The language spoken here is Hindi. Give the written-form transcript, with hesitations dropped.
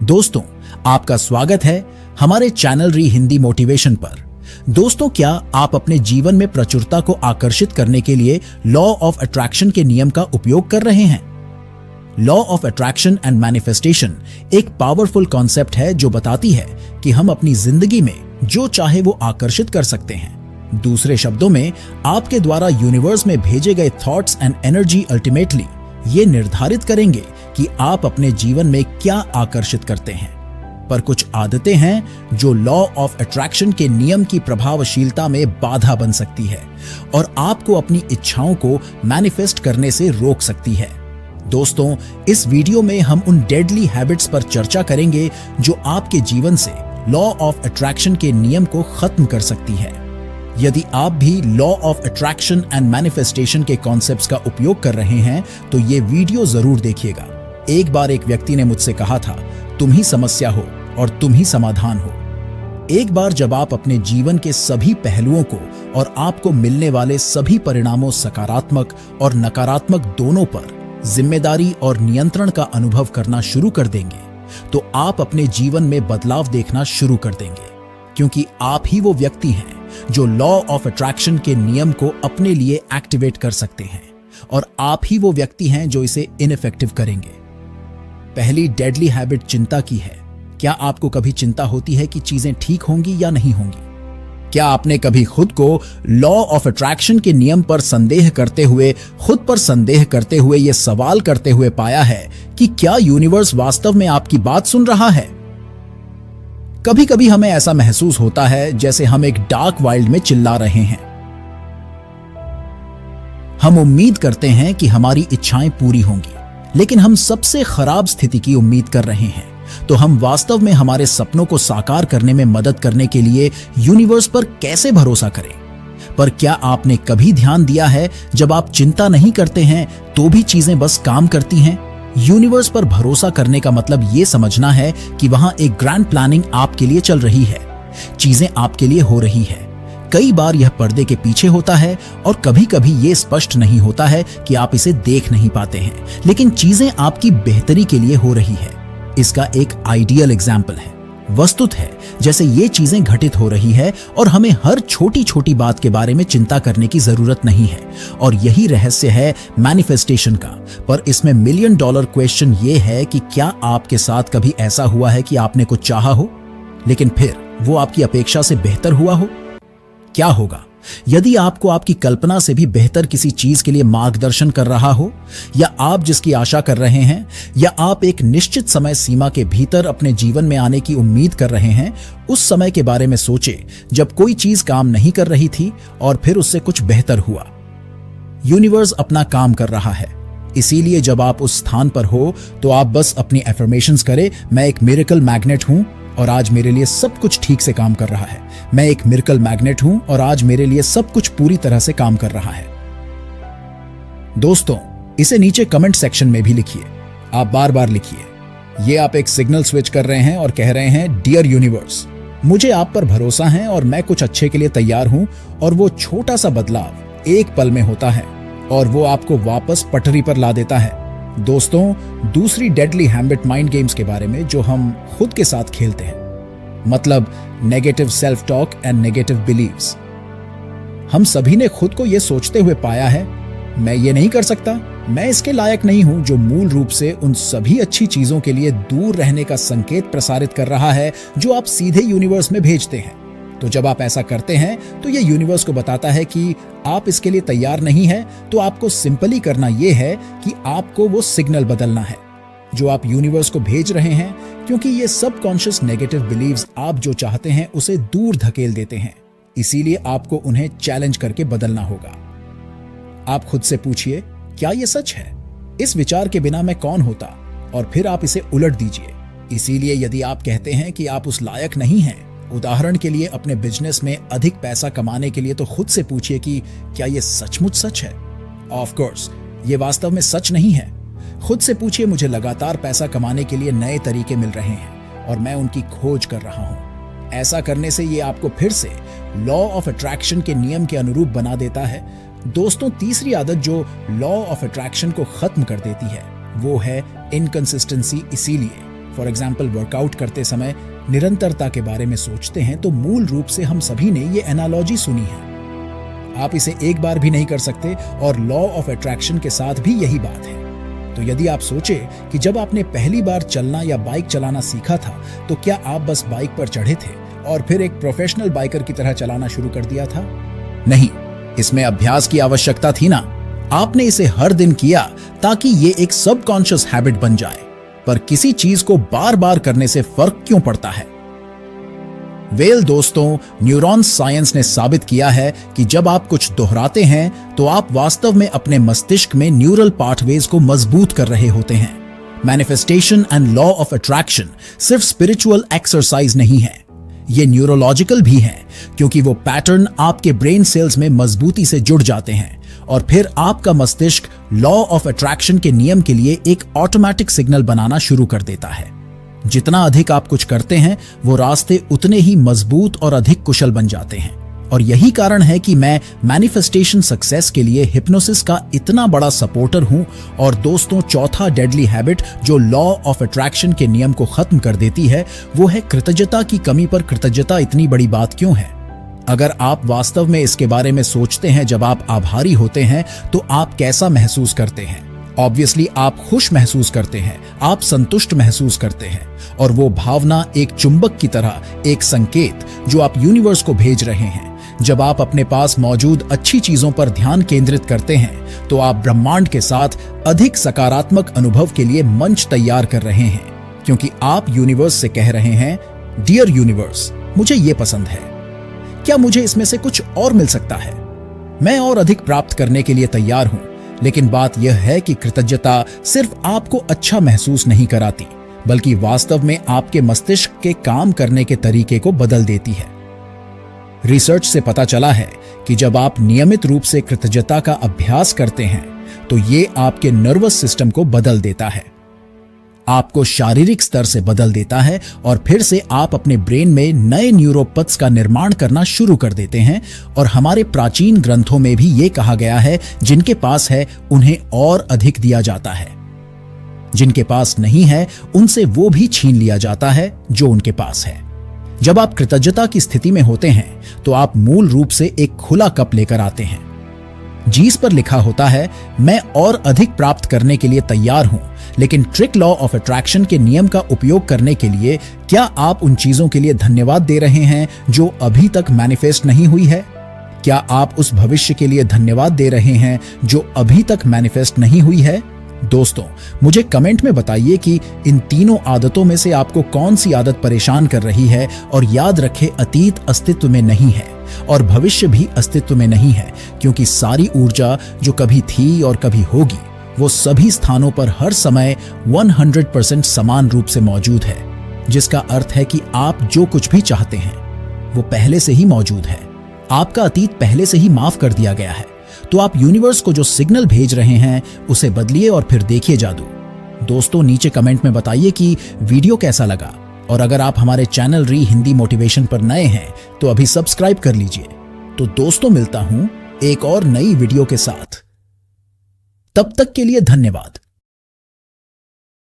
दोस्तों, आपका स्वागत है हमारे चैनल री हिंदी मोटिवेशन पर। दोस्तों, क्या आप अपने जीवन में प्रचुरता को आकर्षित करने के लिए लॉ ऑफ अट्रैक्शन के नियम का उपयोग कर रहे हैं? Law of attraction and manifestation एक पावरफुल कॉन्सेप्ट है जो बताती है कि हम अपनी जिंदगी में जो चाहे वो आकर्षित कर सकते हैं। दूसरे शब्दों में, आपके द्वारा यूनिवर्स में भेजे गए थॉट्स एंड एनर्जी अल्टीमेटली ये निर्धारित करेंगे कि आप अपने जीवन में क्या आकर्षित करते हैं। पर कुछ आदतें हैं जो लॉ ऑफ अट्रैक्शन के नियम की प्रभावशीलता में बाधा बन सकती है और आपको अपनी इच्छाओं को मैनिफेस्ट करने से रोक सकती है। दोस्तों, इस वीडियो में हम उन डेडली हैबिट्स पर चर्चा करेंगे जो आपके जीवन से लॉ ऑफ अट्रैक्शन के नियम को खत्म कर सकती है। यदि आप भी law of attraction and manifestation के कॉन्सेप्ट्स का उपयोग कर रहे हैं तो ये वीडियो जरूर देखिएगा। एक बार एक व्यक्ति ने मुझसे कहा था, तुम ही समस्या हो और तुम ही समाधान हो। एक बार जब आप अपने जीवन के सभी पहलुओं को और आपको मिलने वाले सभी परिणामों, सकारात्मक और नकारात्मक दोनों पर जिम्मेदारी और नियंत्रण का अनुभव करना शुरू कर देंगे तो आप अपने जीवन में बदलाव देखना शुरू कर देंगे, क्योंकि आप ही वो व्यक्ति हैं जो लॉ ऑफ अट्रैक्शन के नियम को अपने लिए एक्टिवेट कर सकते हैं और आप ही वो व्यक्ति हैं जो इसे इनइफेक्टिव करेंगे। पहली डेडली हैबिट चिंता की है। क्या आपको कभी चिंता होती है कि चीजें ठीक होंगी या नहीं होंगी? क्या आपने कभी खुद को लॉ ऑफ अट्रैक्शन के नियम पर संदेह करते हुए, खुद पर संदेह करते हुए यह सवाल करते हुए पाया है कि क्या यूनिवर्स वास्तव में आपकी बात सुन रहा है? कभी कभी हमें ऐसा महसूस होता है जैसे हम एक डार्क वाइल्ड में चिल्ला रहे हैं। हम उम्मीद करते हैं कि हमारी इच्छाएं पूरी होंगी, लेकिन हम सबसे खराब स्थिति की उम्मीद कर रहे हैं। तो हम वास्तव में हमारे सपनों को साकार करने में मदद करने के लिए यूनिवर्स पर कैसे भरोसा करें? पर क्या आपने कभी ध्यान दिया है, जब आप चिंता नहीं करते हैं तो भी चीजें बस काम करती हैं? यूनिवर्स पर भरोसा करने का मतलब ये समझना है कि वहां एक ग्रैंड प्लानिंग आपके लिए चल रही है, चीजें आपके लिए हो रही है। कई बार यह पर्दे के पीछे होता है और कभी कभी यह स्पष्ट नहीं होता है कि आप इसे देख नहीं पाते हैं, लेकिन चीजें आपकी बेहतरी के लिए हो रही है। इसका एक आइडियल एग्जाम्पल है, वस्तुत है जैसे ये चीजें घटित हो रही है और हमें हर छोटी छोटी बात के बारे में चिंता करने की जरूरत नहीं है। और यही रहस्य है मैनिफेस्टेशन का। पर इसमें $1,000,000 क्वेश्चन ये है कि क्या आपके साथ कभी ऐसा हुआ है कि आपने कुछ चाहा हो लेकिन फिर वो आपकी अपेक्षा से बेहतर हुआ हो? क्या होगा यदि आपको आपकी कल्पना से भी बेहतर किसी चीज के लिए मार्गदर्शन कर रहा हो, या आप जिसकी आशा कर रहे हैं, या आप एक निश्चित समय सीमा के भीतर अपने जीवन में आने की उम्मीद कर रहे हैं? उस समय के बारे में सोचे जब कोई चीज काम नहीं कर रही थी और फिर उससे कुछ बेहतर हुआ। यूनिवर्स अपना काम कर रहा है, इसीलिए जब आप उस स्थान पर हो तो आप बस अपनी एफर्मेशंस करें, मैं एक मिरेकल मैग्नेट हूं और आज मेरे लिए सब कुछ ठीक से काम कर रहा है। मैं एक मिरेकल मैग्नेट हूं और आज मेरे लिए सब कुछ पूरी तरह से काम कर रहा है। दोस्तों, इसे नीचे कमेंट सेक्शन में भी लिखिए। आप बार बार लिखिए। ये आप एक सिग्नल स्विच कर रहे हैं और कह रहे हैं, डियर यूनिवर्स, मुझे आप पर भरोसा है और मैं कुछ अच्छे के लिए तैयार हूं। और वो छोटा सा बदलाव एक पल में होता है और वो आपको वापस पटरी पर ला देता है। दोस्तों, दूसरी डेडली हैबिट माइंड गेम्स के बारे में जो हम खुद के साथ खेलते हैं, मतलब negative self talk and negative believes. हम सभी ने खुद को यह सोचते हुए पाया है, मैं ये नहीं कर सकता, मैं इसके लायक नहीं हूं, जो मूल रूप से उन सभी अच्छी चीजों के लिए दूर रहने का संकेत प्रसारित कर रहा है जो आप सीधे यूनिवर्स में भेजते हैं। तो जब आप ऐसा करते हैं तो यह यूनिवर्स को बताता है कि आप इसके लिए तैयार नहीं हैं। तो आपको सिंपली करना यह है कि आपको वो सिग्नल बदलना है जो आप यूनिवर्स को भेज रहे हैं, क्योंकि ये सबकॉन्शियस नेगेटिव बिलीव्स आप जो चाहते हैं उसे दूर धकेल देते हैं। इसीलिए आपको उन्हें चैलेंज करके बदलना होगा। आप खुद से पूछिए, क्या ये सच है? इस विचार के बिना मैं कौन होता? और फिर आप इसे उलट दीजिए। इसीलिए यदि आप कहते हैं कि आप उस लायक नहीं हैं, उदाहरण के लिए अपने बिजनेस में अधिक पैसा कमाने के लिए, तो खुद से पूछिए कि क्या यह सचमुच सच है? ऑफ कोर्स ये वास्तव में सच नहीं है। खुद से पूछिए, मुझे लगातार पैसा कमाने के लिए नए तरीके मिल रहे हैं और मैं उनकी खोज कर रहा हूं। ऐसा करने से ये आपको फिर से लॉ ऑफ अट्रैक्शन के नियम के अनुरूप बना देता है। दोस्तों, तीसरी आदत जो लॉ ऑफ अट्रैक्शन को खत्म कर देती है वो है इनकंसिस्टेंसी। इसीलिए फॉर एग्जाम्पल वर्कआउट करते समय निरंतरता के बारे में सोचते हैं तो मूल रूप से हम सभी ने ये एनालॉजी सुनी है। आप इसे एक बार भी नहीं कर सकते और लॉ ऑफ अट्रैक्शन के साथ भी यही बात है। तो यदि आप सोचे कि जब आपने पहली बार चलना या बाइक चलाना सीखा था तो क्या आप बस बाइक पर चढ़े थे और फिर एक प्रोफेशनल बाइकर की तरह चलाना शुरू कर दिया था? नहीं, इसमें अभ्यास की आवश्यकता थी ना। आपने इसे हर दिन किया ताकि ये एक सबकॉन्शियस हैबिट बन जाए। पर किसी चीज को बार बार करने से फर्क क्यों पड़ता है? दोस्तों, न्यूरॉन साइंस ने साबित किया है कि जब आप कुछ दोहराते हैं तो आप वास्तव में अपने मस्तिष्क में न्यूरल पाथवेज को मजबूत कर रहे होते हैं। Manifestation and law of attraction सिर्फ स्पिरिचुअल एक्सरसाइज नहीं है, ये न्यूरोलॉजिकल भी है, क्योंकि वो पैटर्न आपके ब्रेन सेल्स में मजबूती से जुड़ जाते हैं और फिर आपका मस्तिष्क लॉ ऑफ अट्रैक्शन के नियम के लिए एक ऑटोमेटिक सिग्नल बनाना शुरू कर देता है। जितना अधिक आप कुछ करते हैं वो रास्ते उतने ही मजबूत और अधिक कुशल बन जाते हैं। और यही कारण है कि मैं मैनिफेस्टेशन सक्सेस के लिए हिप्नोसिस का इतना बड़ा सपोर्टर हूं। और दोस्तों, चौथा डेडली हैबिट जो लॉ ऑफ अट्रैक्शन के नियम को खत्म कर देती है वो है कृतज्ञता की कमी पर कृतज्ञता इतनी बड़ी बात क्यों है? अगर आप वास्तव में इसके बारे में सोचते हैं, जब आप आभारी होते हैं तो आप कैसा महसूस करते हैं? ऑब्वियसली आप खुश महसूस करते हैं, आप संतुष्ट महसूस करते हैं और वो भावना एक चुंबक की तरह, एक संकेत जो आप यूनिवर्स को भेज रहे हैं। जब आप अपने पास मौजूद अच्छी चीजों पर ध्यान केंद्रित करते हैं तो आप ब्रह्मांड के साथ अधिक सकारात्मक अनुभव के लिए मंच तैयार कर रहे हैं, क्योंकि आप यूनिवर्स से कह रहे हैं, डियर यूनिवर्स, मुझे ये पसंद है, क्या मुझे इसमें से कुछ और मिल सकता है? मैं और अधिक प्राप्त करने के लिए तैयार हूं। लेकिन बात यह है कि कृतज्ञता सिर्फ आपको अच्छा महसूस नहीं कराती, बल्कि वास्तव में आपके मस्तिष्क के काम करने के तरीके को बदल देती है। रिसर्च से पता चला है कि जब आप नियमित रूप से कृतज्ञता का अभ्यास करते हैं तो ये आपके नर्वस सिस्टम को बदल देता है, आपको शारीरिक स्तर से बदल देता है और फिर से आप अपने ब्रेन में नए न्यूरोपथ्स का निर्माण करना शुरू कर देते हैं। और हमारे प्राचीन ग्रंथों में भी ये कहा गया है, जिनके पास है उन्हें और अधिक दिया जाता है, जिनके पास नहीं है उनसे वो भी छीन लिया जाता है जो उनके पास है। जब आप कृतज्ञता की स्थिति में होते हैं तो आप मूल रूप से एक खुला कप लेकर आते हैं जिस पर लिखा होता है, मैं और अधिक प्राप्त करने के लिए तैयार हूं। लेकिन ट्रिक लॉ ऑफ अट्रैक्शन के नियम का उपयोग करने के लिए क्या आप उन चीजों के लिए धन्यवाद दे रहे हैं जो अभी तक मैनिफेस्ट नहीं हुई है? क्या आप उस भविष्य के लिए धन्यवाद दे रहे हैं जो अभी तक मैनिफेस्ट नहीं हुई है? दोस्तों, मुझे कमेंट में बताइए कि इन तीनों आदतों में से आपको कौन सी आदत परेशान कर रही है। और याद रखें, अतीत अस्तित्व में नहीं है और भविष्य भी अस्तित्व में नहीं है, क्योंकि सारी ऊर्जा जो कभी थी और कभी होगी वो सभी स्थानों पर हर समय 100% समान रूप से मौजूद है, जिसका अर्थ है कि आप जो कुछ भी चाहते हैं वो पहले से ही मौजूद है। आपका अतीत पहले से ही माफ कर दिया गया है। तो आप यूनिवर्स को जो सिग्नल भेज रहे हैं उसे बदलिए और फिर देखिए जादू। दोस्तों, नीचे कमेंट में बताइए कि वीडियो कैसा लगा। और अगर आप हमारे चैनल री हिंदी मोटिवेशन पर नए हैं तो अभी सब्सक्राइब कर लीजिए। तो दोस्तों, मिलता हूं एक और नई वीडियो के साथ। तब तक के लिए धन्यवाद।